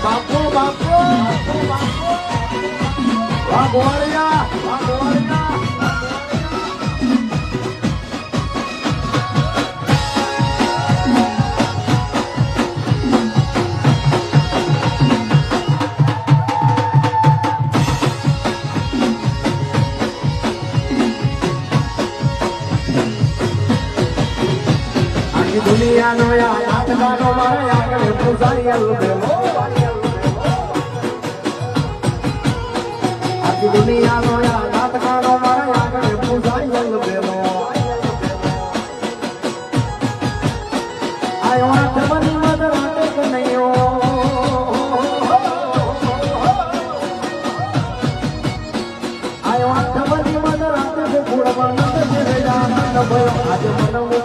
બાપુ બાપુ વાઘોડિયા વાઘોડિયા દુનિયાનો યાદ મારે આગળ પૂજારી અલબેલો આખી દુનિયાનો યાદ મારે આગળ પૂજારી અલબેલો આયો આઠમની મદ રાતે કનૈયો આયો આઠમની મદ રાતે ગોકુળમાં નંદ ભયો આજે મનવો